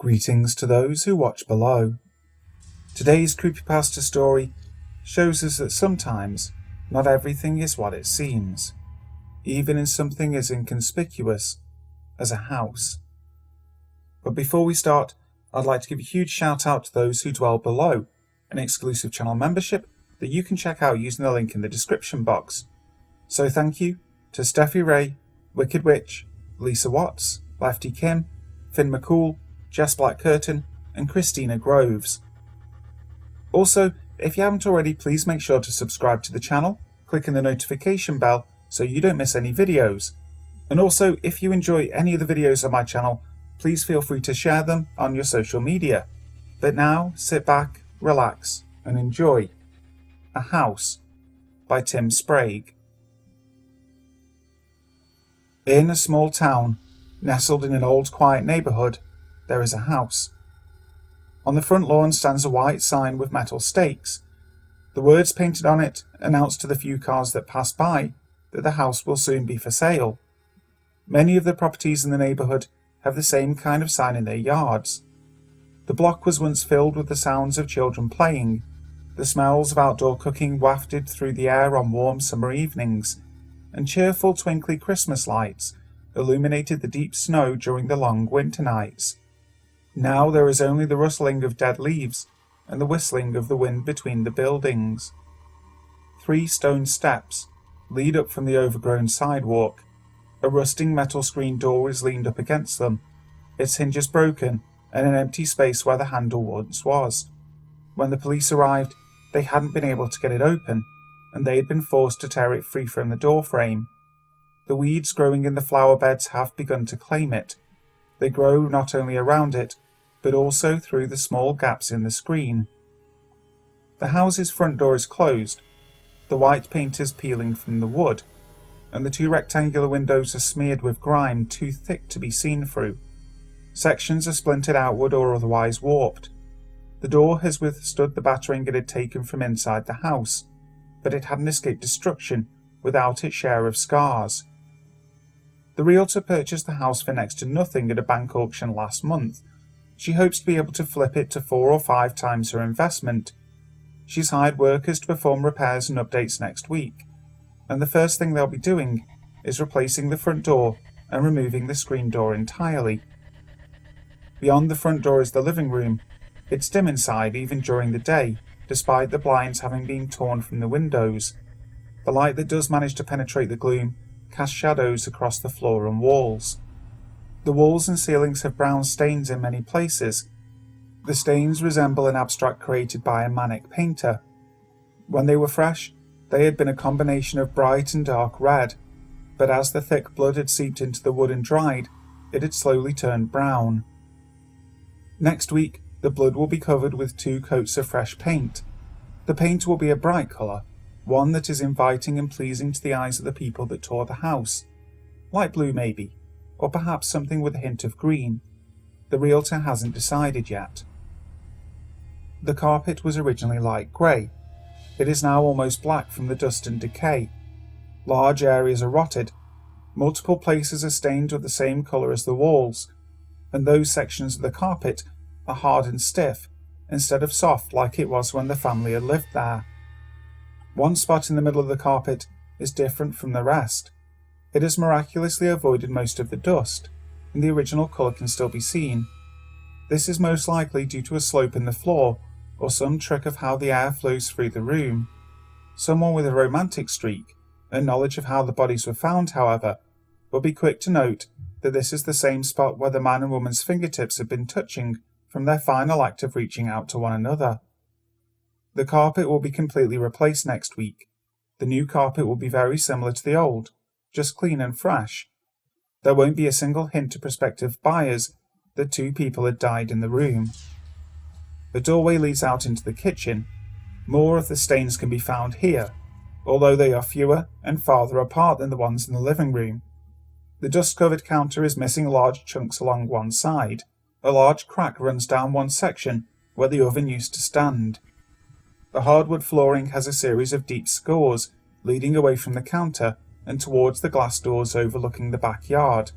Greetings to those who watch below. Today's Creepypasta story shows us that sometimes not everything is what it seems, even in something as inconspicuous as a house. But before we start, I'd like to give a huge shout out to those who dwell below, an exclusive channel membership that you can check out using the link in the description box. So thank you to Steffi Ray, Wicked Witch, Lisa Watts, Lefty Kim, Finn McCool, Jess Black Curtin, and Christina Groves. Also, if you haven't already, please make sure to subscribe to the channel, clicking the notification bell so you don't miss any videos. And also, if you enjoy any of the videos on my channel, please feel free to share them on your social media. But now, sit back, relax, and enjoy A House by Tim Sprague. In a small town, nestled in an old quiet neighbourhood, there is a house. On the front lawn stands a white sign with metal stakes. The words painted on it announce to the few cars that pass by that the house will soon be for sale. Many of the properties in the neighbourhood have the same kind of sign in their yards. The block was once filled with the sounds of children playing. The smells of outdoor cooking wafted through the air on warm summer evenings, and cheerful twinkly Christmas lights illuminated the deep snow during the long winter nights. Now there is only the rustling of dead leaves and the whistling of the wind between the buildings. 3 stone steps lead up from the overgrown sidewalk. A rusting metal screen door is leaned up against them, its hinges broken and an empty space where the handle once was. When the police arrived, they hadn't been able to get it open, and they had been forced to tear it free from the door frame. The weeds growing in the flower beds have begun to claim it. They grow not only around it, but also through the small gaps in the screen. The house's front door is closed, the white paint is peeling from the wood, and the 2 rectangular windows are smeared with grime too thick to be seen through. Sections are splintered outward or otherwise warped. The door has withstood the battering it had taken from inside the house, but it hadn't escaped destruction without its share of scars. The realtor purchased the house for next to nothing at a bank auction last month. She hopes to be able to flip it to 4 or 5 times her investment. She's hired workers to perform repairs and updates next week, and the first thing they'll be doing is replacing the front door and removing the screen door entirely. Beyond the front door is the living room. It's dim inside even during the day, despite the blinds having been torn from the windows. The light that does manage to penetrate the gloom casts shadows across the floor and walls. The walls and ceilings have brown stains in many places. The stains resemble an abstract created by a manic painter. When they were fresh, they had been a combination of bright and dark red, but as the thick blood had seeped into the wood and dried, it had slowly turned brown. Next week, the blood will be covered with 2 coats of fresh paint. The paint will be a bright colour, one that is inviting and pleasing to the eyes of the people that tour the house. Light blue maybe, or perhaps something with a hint of green. The realtor hasn't decided yet. The carpet was originally light grey. It is now almost black from the dust and decay. Large areas are rotted. Multiple places are stained with the same colour as the walls, and those sections of the carpet are hard and stiff, instead of soft like it was when the family had lived there. One spot in the middle of the carpet is different from the rest. It has miraculously avoided most of the dust, and the original colour can still be seen. This is most likely due to a slope in the floor, or some trick of how the air flows through the room. Someone with a romantic streak and knowledge of how the bodies were found, however, will be quick to note that this is the same spot where the man and woman's fingertips have been touching from their final act of reaching out to one another. The carpet will be completely replaced next week. The new carpet will be very similar to the old, just clean and fresh. There won't be a single hint to prospective buyers that 2 people had died in the room. The doorway leads out into the kitchen. More of the stains can be found here, although they are fewer and farther apart than the ones in the living room. The dust-covered counter is missing large chunks along one side. A large crack runs down one section where the oven used to stand. The hardwood flooring has a series of deep scores leading away from the counter and towards the glass doors overlooking the backyard.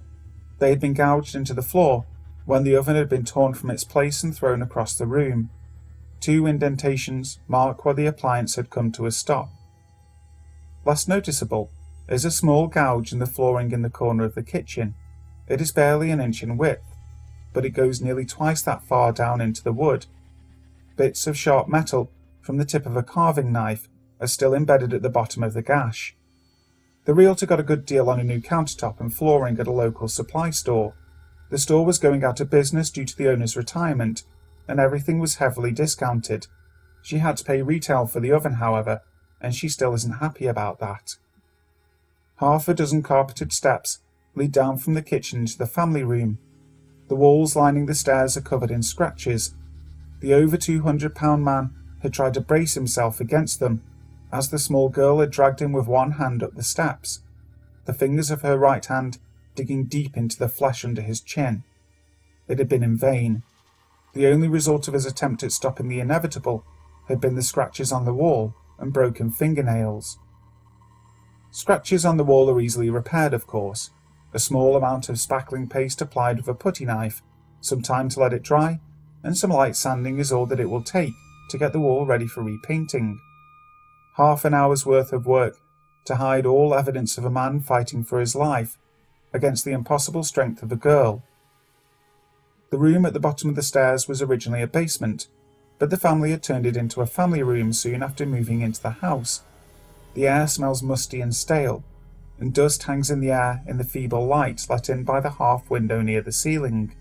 They had been gouged into the floor when the oven had been torn from its place and thrown across the room. 2 indentations mark where the appliance had come to a stop. Less noticeable is a small gouge in the flooring in the corner of the kitchen. It is barely an inch in width, but it goes nearly twice that far down into the wood. Bits of sharp metal from the tip of a carving knife are still embedded at the bottom of the gash. The realtor got a good deal on a new countertop and flooring at a local supply store. The store was going out of business due to the owner's retirement, and everything was heavily discounted. She had to pay retail for the oven, however, and she still isn't happy about that. Half a dozen carpeted steps lead down from the kitchen into the family room. The walls lining the stairs are covered in scratches. The over 200-pound man had tried to brace himself against them, as the small girl had dragged him with one hand up the steps, the fingers of her right hand digging deep into the flesh under his chin. It had been in vain. The only result of his attempt at stopping the inevitable had been the scratches on the wall and broken fingernails. Scratches on the wall are easily repaired, of course. A small amount of spackling paste applied with a putty knife, some time to let it dry, and some light sanding is all that it will take to get the wall ready for repainting. Half an hour's worth of work to hide all evidence of a man fighting for his life against the impossible strength of a girl. The room at the bottom of the stairs was originally a basement, but the family had turned it into a family room soon after moving into the house. The air smells musty and stale, and dust hangs in the air in the feeble light let in by the half window near the ceiling.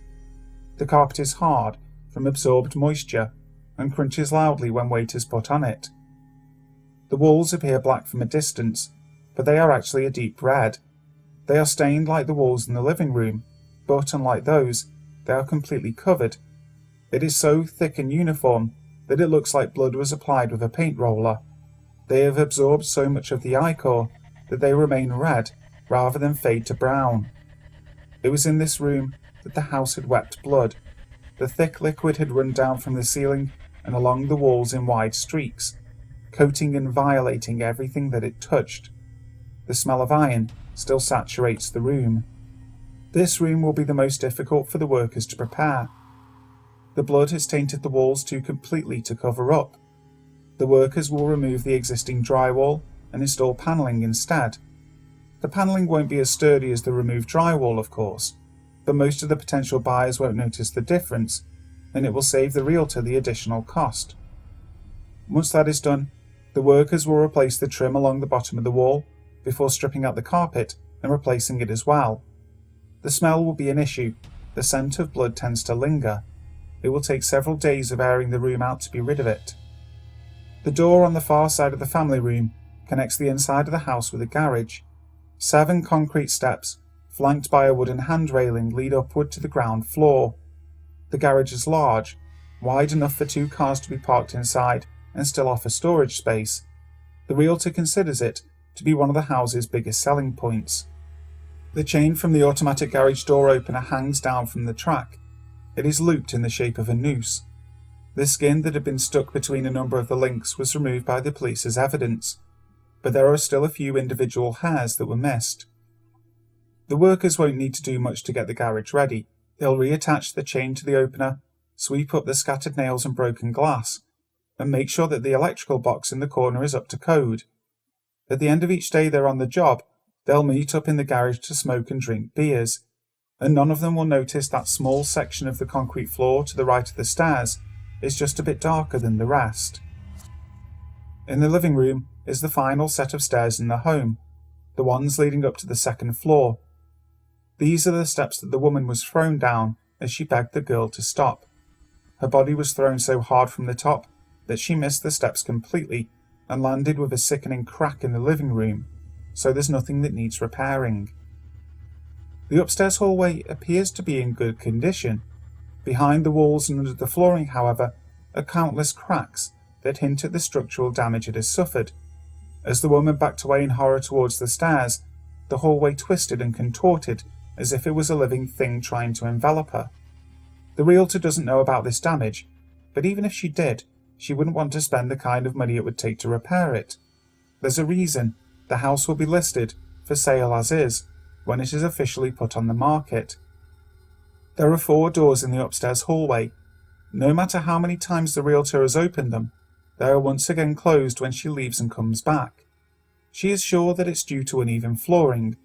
The carpet is hard from absorbed moisture and crunches loudly when weight is put on it. The walls appear black from a distance, but they are actually a deep red. They are stained like the walls in the living room, but unlike those, they are completely covered. It is so thick and uniform that it looks like blood was applied with a paint roller. They have absorbed so much of the ichor that they remain red rather than fade to brown. It was in this room that the house had wept blood. The thick liquid had run down from the ceiling and along the walls in wide streaks, coating and violating everything that it touched. The smell of iron still saturates the room. This room will be the most difficult for the workers to prepare. The blood has tainted the walls too completely to cover up. The workers will remove the existing drywall and install panelling instead. The panelling won't be as sturdy as the removed drywall, of course, but most of the potential buyers won't notice the difference, and it will save the realtor the additional cost. Once that is done, the workers will replace the trim along the bottom of the wall before stripping out the carpet and replacing it as well. The smell will be an issue. The scent of blood tends to linger. It will take several days of airing the room out to be rid of it. The door on the far side of the family room connects the inside of the house with a garage. 7 concrete steps, flanked by a wooden hand railing, lead upward to the ground floor. The garage is large, wide enough for 2 cars to be parked inside and still offer storage space. The realtor considers it to be one of the house's biggest selling points. The chain from the automatic garage door opener hangs down from the track. It is looped in the shape of a noose. The skin that had been stuck between a number of the links was removed by the police as evidence, but there are still a few individual hairs that were missed. The workers won't need to do much to get the garage ready. They'll reattach the chain to the opener, sweep up the scattered nails and broken glass, and make sure that the electrical box in the corner is up to code. At the end of each day they're on the job, they'll meet up in the garage to smoke and drink beers, and none of them will notice that small section of the concrete floor to the right of the stairs is just a bit darker than the rest. In the living room is the final set of stairs in the home, the ones leading up to the second floor. These are the steps that the woman was thrown down as she begged the girl to stop. Her body was thrown so hard from the top that she missed the steps completely and landed with a sickening crack in the living room, so there's nothing that needs repairing. The upstairs hallway appears to be in good condition. Behind the walls and under the flooring, however, are countless cracks that hint at the structural damage it has suffered. As the woman backed away in horror towards the stairs, the hallway twisted and contorted as if it was a living thing trying to envelop her. The realtor doesn't know about this damage, but even if she did, she wouldn't want to spend the kind of money it would take to repair it. There's a reason the house will be listed for sale as is when it is officially put on the market. There are 4 doors in the upstairs hallway. No matter how many times the realtor has opened them, they are once again closed when she leaves and comes back. She is sure that it's due to uneven flooring,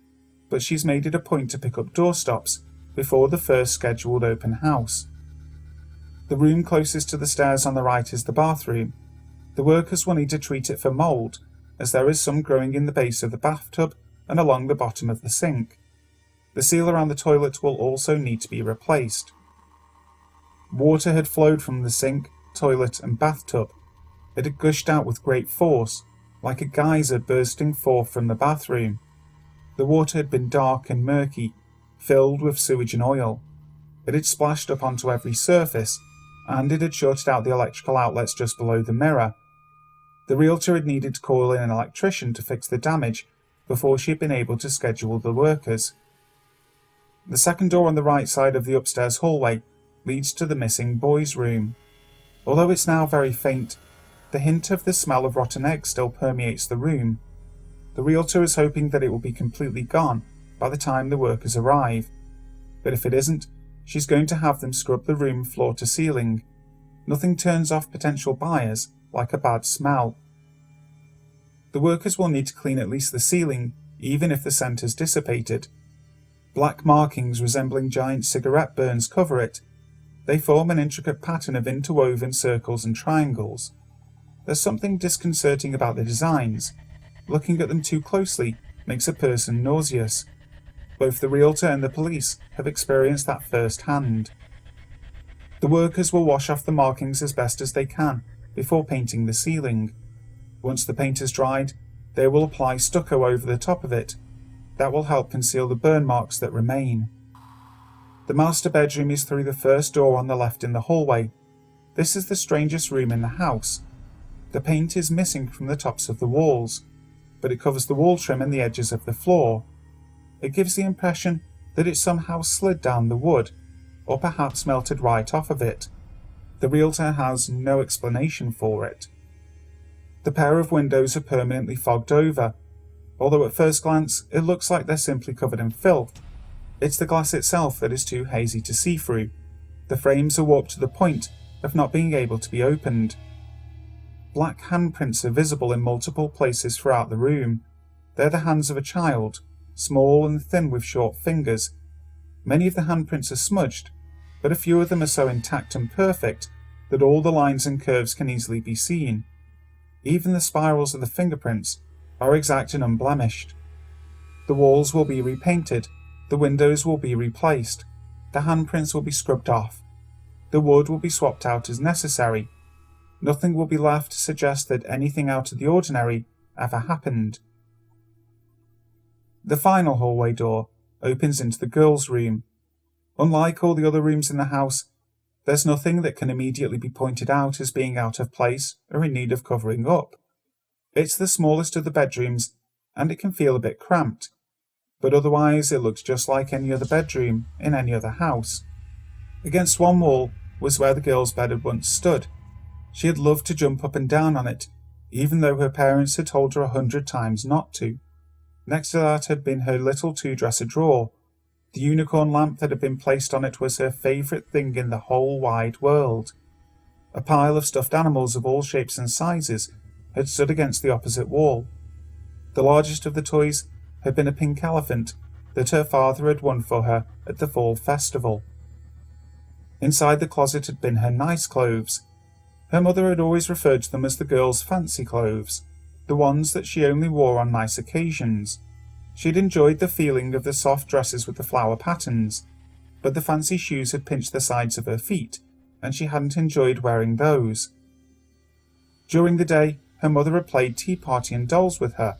but she's made it a point to pick up doorstops before the first scheduled open house. The room closest to the stairs on the right is the bathroom. The workers will need to treat it for mould, as there is some growing in the base of the bathtub and along the bottom of the sink. The seal around the toilet will also need to be replaced. Water had flowed from the sink, toilet and bathtub. It had gushed out with great force, like a geyser bursting forth from the bathroom. The water had been dark and murky, filled with sewage and oil. It had splashed up onto every surface, and it had shorted out the electrical outlets just below the mirror. The realtor had needed to call in an electrician to fix the damage before she had been able to schedule the workers. The second door on the right side of the upstairs hallway leads to the missing boys' room. Although it's now very faint, the hint of the smell of rotten eggs still permeates the room. The realtor is hoping that it will be completely gone by the time the workers arrive, but if it isn't, she's going to have them scrub the room floor to ceiling. Nothing turns off potential buyers like a bad smell. The workers will need to clean at least the ceiling, even if the scent has dissipated. Black markings resembling giant cigarette burns cover it. They form an intricate pattern of interwoven circles and triangles. There's something disconcerting about the designs. Looking at them too closely makes a person nauseous. Both the realtor and the police have experienced that firsthand. The workers will wash off the markings as best as they can before painting the ceiling. Once the paint has dried, they will apply stucco over the top of it. That will help conceal the burn marks that remain. The master bedroom is through the first door on the left in the hallway. This is the strangest room in the house. The paint is missing from the tops of the walls, but it covers the wall trim and the edges of the floor. It gives the impression that it somehow slid down the wood, or perhaps melted right off of it. The realtor has no explanation for it. The pair of windows are permanently fogged over, although at first glance it looks like they're simply covered in filth. It's the glass itself that is too hazy to see through. The frames are warped to the point of not being able to be opened. Black handprints are visible in multiple places throughout the room. They're the hands of a child, small and thin with short fingers. Many of the handprints are smudged, but a few of them are so intact and perfect that all the lines and curves can easily be seen. Even the spirals of the fingerprints are exact and unblemished. The walls will be repainted, the windows will be replaced, the handprints will be scrubbed off. The wood will be swapped out as necessary. Nothing will be left to suggest that anything out of the ordinary ever happened. The final hallway door opens into the girls' room. Unlike all the other rooms in the house, there's nothing that can immediately be pointed out as being out of place or in need of covering up. It's the smallest of the bedrooms, and it can feel a bit cramped, but otherwise it looks just like any other bedroom in any other house. Against one wall was where the girls' bed had once stood. She had loved to jump up and down on it, even though her parents had told her 100 times not to. Next to that had been her little two-dresser drawer. The unicorn lamp that had been placed on it was her favourite thing in the whole wide world. A pile of stuffed animals of all shapes and sizes had stood against the opposite wall. The largest of the toys had been a pink elephant that her father had won for her at the fall festival. Inside the closet had been her nice clothes. Her mother had always referred to them as the girls' fancy clothes, the ones that she only wore on nice occasions. She'd enjoyed the feeling of the soft dresses with the flower patterns, but the fancy shoes had pinched the sides of her feet, and she hadn't enjoyed wearing those. During the day, her mother had played tea party and dolls with her.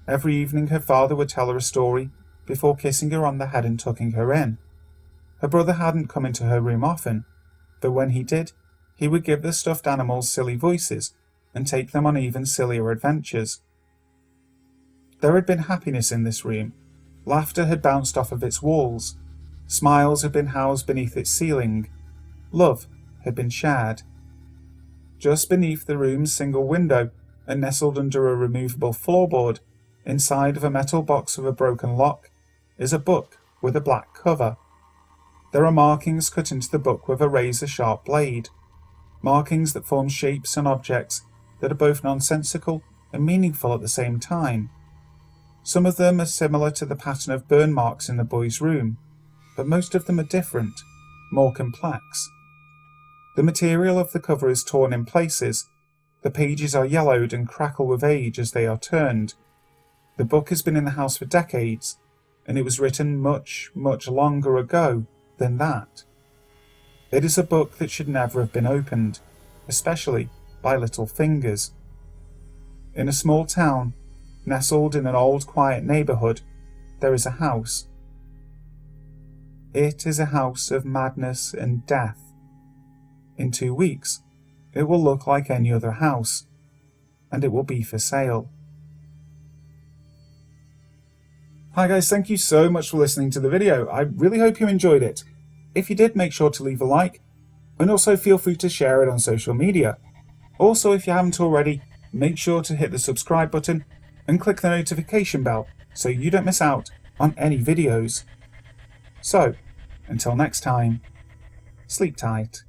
Every evening her father would tell her a story before kissing her on the head and tucking her in. Her brother hadn't come into her room often, but when he did, he would give the stuffed animals silly voices and take them on even sillier adventures. There had been happiness in this room. Laughter had bounced off of its walls. Smiles had been housed beneath its ceiling. Love had been shared. Just beneath the room's single window, and nestled under a removable floorboard, inside of a metal box with a broken lock, is a book with a black cover. There are markings cut into the book with a razor-sharp blade, markings that form shapes and objects that are both nonsensical and meaningful at the same time. Some of them are similar to the pattern of burn marks in the boy's room, but most of them are different, more complex. The material of the cover is torn in places, the pages are yellowed and crackle with age as they are turned. The book has been in the house for decades, and it was written much, much longer ago than that. It is a book that should never have been opened, especially by little fingers. In a small town, nestled in an old quiet neighborhood, there is a house. It is a house of madness and death. In 2 weeks, it will look like any other house, and it will be for sale. Hi guys, thank you so much for listening to the video. I really hope you enjoyed it. If you did, make sure to leave a like, and also feel free to share it on social media. Also, if you haven't already, make sure to hit the subscribe button and click the notification bell so you don't miss out on any videos. So, until next time, sleep tight.